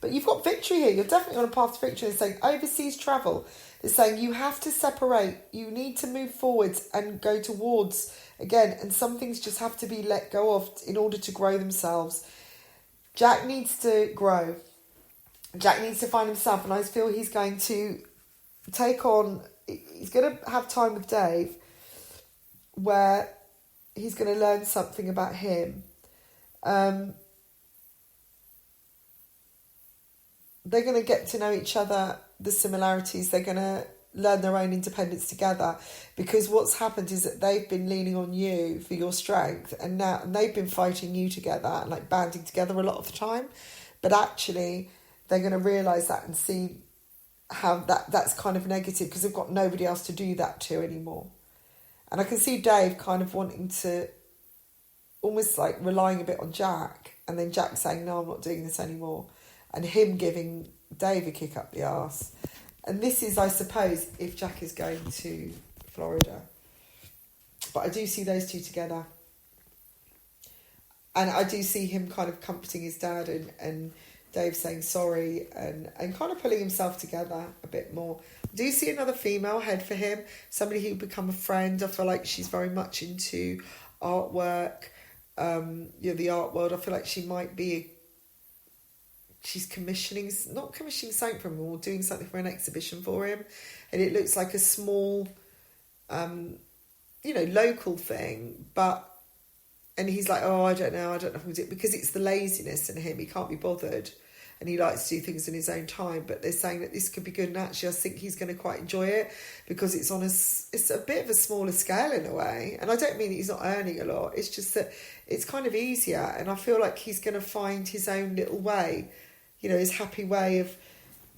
But you've got victory here. You're definitely on a path to victory. They're saying overseas travel. They're saying you have to separate. You need to move forwards and go towards again. And some things just have to be let go of in order to grow themselves. Jack needs to grow. Jack needs to find himself. And I feel he's going to take on... He's going to have time with Dave where he's going to learn something about him. They're going to get to know each other, the similarities. They're going to learn their own independence together, because what's happened is that they've been leaning on you for your strength, and they've been fighting you together and like banding together a lot of the time. But actually, they're going to realise that and see how that's kind of negative, because they've got nobody else to do that to anymore. And I can see Dave kind of wanting to, almost like relying a bit on Jack, and then Jack saying, no, I'm not doing this anymore. And him giving Dave a kick up the arse. And this is, I suppose, if Jack is going to Florida. But I do see those two together. And I do see him kind of comforting his dad, and Dave saying sorry and kind of pulling himself together a bit more. I do see another female head for him. Somebody who'll become a friend. I feel like she's very much into artwork. The art world. I feel like she might be... She's not commissioning something for him, or doing something for an exhibition for him. And it looks like a small, local thing. And he's like, oh, I don't know if I'm going to do it. Because it's the laziness in him. He can't be bothered. And he likes to do things in his own time. But they're saying that this could be good. And actually, I think he's going to quite enjoy it. Because it's a bit of a smaller scale in a way. And I don't mean that he's not earning a lot. It's just that it's kind of easier. And I feel like he's going to find his own little way. His happy way of...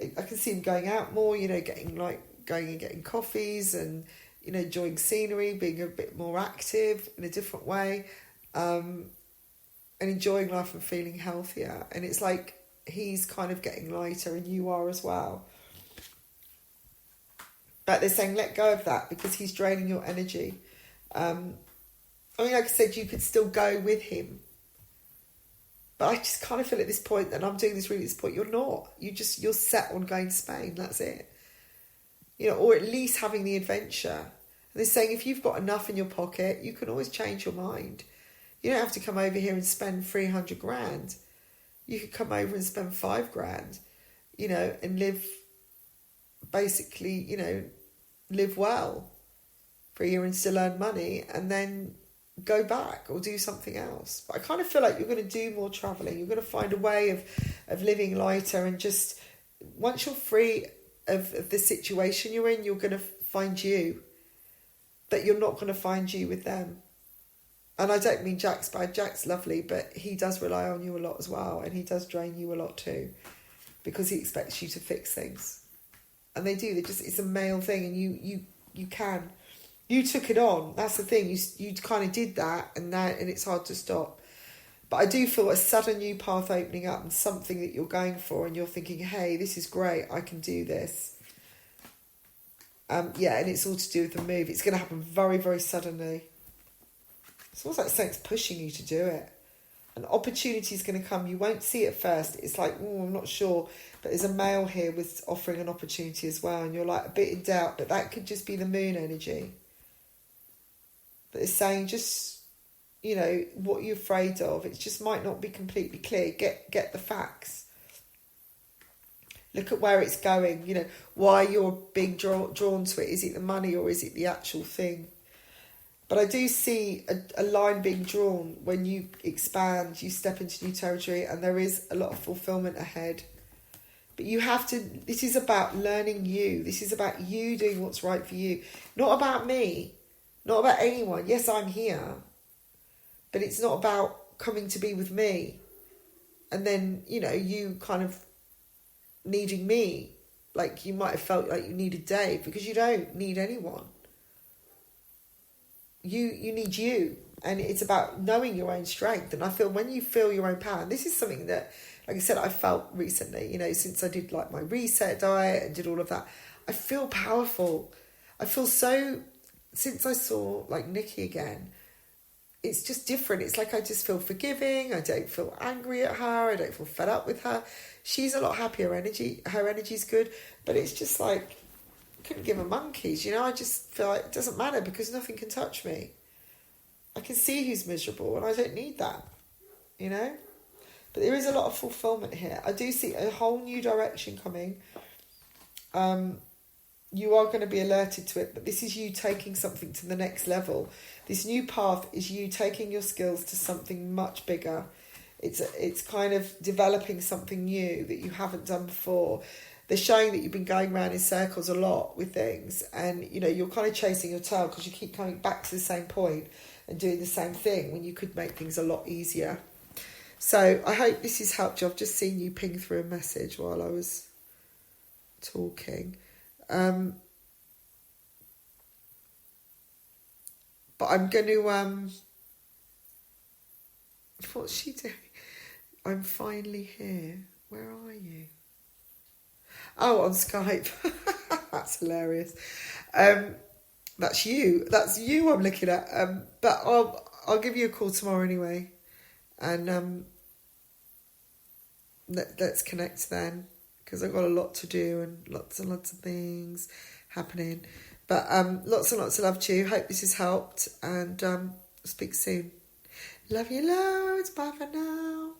I can see him going out more, going and getting coffees and, enjoying scenery, being a bit more active in a different way, and enjoying life and feeling healthier. And it's like he's kind of getting lighter, and you are as well. But they're saying let go of that, because he's draining your energy. Like I said, you could still go with him. But I just kind of feel at this point, and I'm doing this really at this point, you're not. You're set on going to Spain, that's it. Or at least having the adventure. And they're saying if you've got enough in your pocket, you can always change your mind. You don't have to come over here and spend 300 grand. You could come over and spend 5 grand, and live, basically, live well for a year and still earn money, and then go back or do something else. But I kind of feel like you're going to do more travelling. You're going to find a way of living lighter, and just once you're free of the situation you're in, you're going to find you. But you're not going to find you with them. And I don't mean Jack's bad. Jack's lovely, but he does rely on you a lot as well, and he does drain you a lot too, because he expects you to fix things. And they do. It's a male thing, and you can. You took it on. That's the thing. You kind of did that, and it's hard to stop. But I do feel a sudden new path opening up, and something that you're going for, and you're thinking, hey, this is great. I can do this. And it's all to do with the move. It's going to happen very, very suddenly. It's almost like something's pushing you to do it. An opportunity is going to come. You won't see it first. It's like, I'm not sure. But there's a male here with offering an opportunity as well, and you're like a bit in doubt. But that could just be the moon energy. But it's saying just, what you're afraid of. It just might not be completely clear. Get the facts. Look at where it's going. Why you're being drawn to it. Is it the money, or is it the actual thing? But I do see a line being drawn when you expand, you step into new territory, and there is a lot of fulfillment ahead. But you have to... This is about learning you. This is about you doing what's right for you. Not about me. Not about anyone. Yes, I'm here. But it's not about coming to be with me. And then, you kind of needing me. Like you might have felt like you needed Dave, because you don't need anyone. You need you. And it's about knowing your own strength. And I feel when you feel your own power, and this is something that, like I said, I felt recently, since I did like my reset diet and did all of that, I feel powerful. I feel so... Since I saw like Nikki again, it's just different. It's like I just feel forgiving. I don't feel angry at her. I don't feel fed up with her. She's a lot happier. Her energy's good, but it's just like I couldn't give a monkeys. I just feel like it doesn't matter because nothing can touch me. I can see who's miserable, and I don't need that. But there is a lot of fulfillment here. I do see a whole new direction coming. You are going to be alerted to it, but this is you taking something to the next level. This new path is you taking your skills to something much bigger. It's kind of developing something new that you haven't done before. They're showing that you've been going around in circles a lot with things, and you're kind of chasing your tail because you keep coming back to the same point and doing the same thing when you could make things a lot easier. So I hope this has helped you. I've just seen you ping through a message while I was talking. But I'm going to... what's she doing? I'm finally here. Where are you? Oh, on Skype. That's hilarious. That's you. That's you I'm looking at. But I'll give you a call tomorrow anyway. And let's connect then. Because I've got a lot to do and lots of things happening. But lots and lots of love to you. Hope this has helped. And speak soon. Love you loads. Bye for now.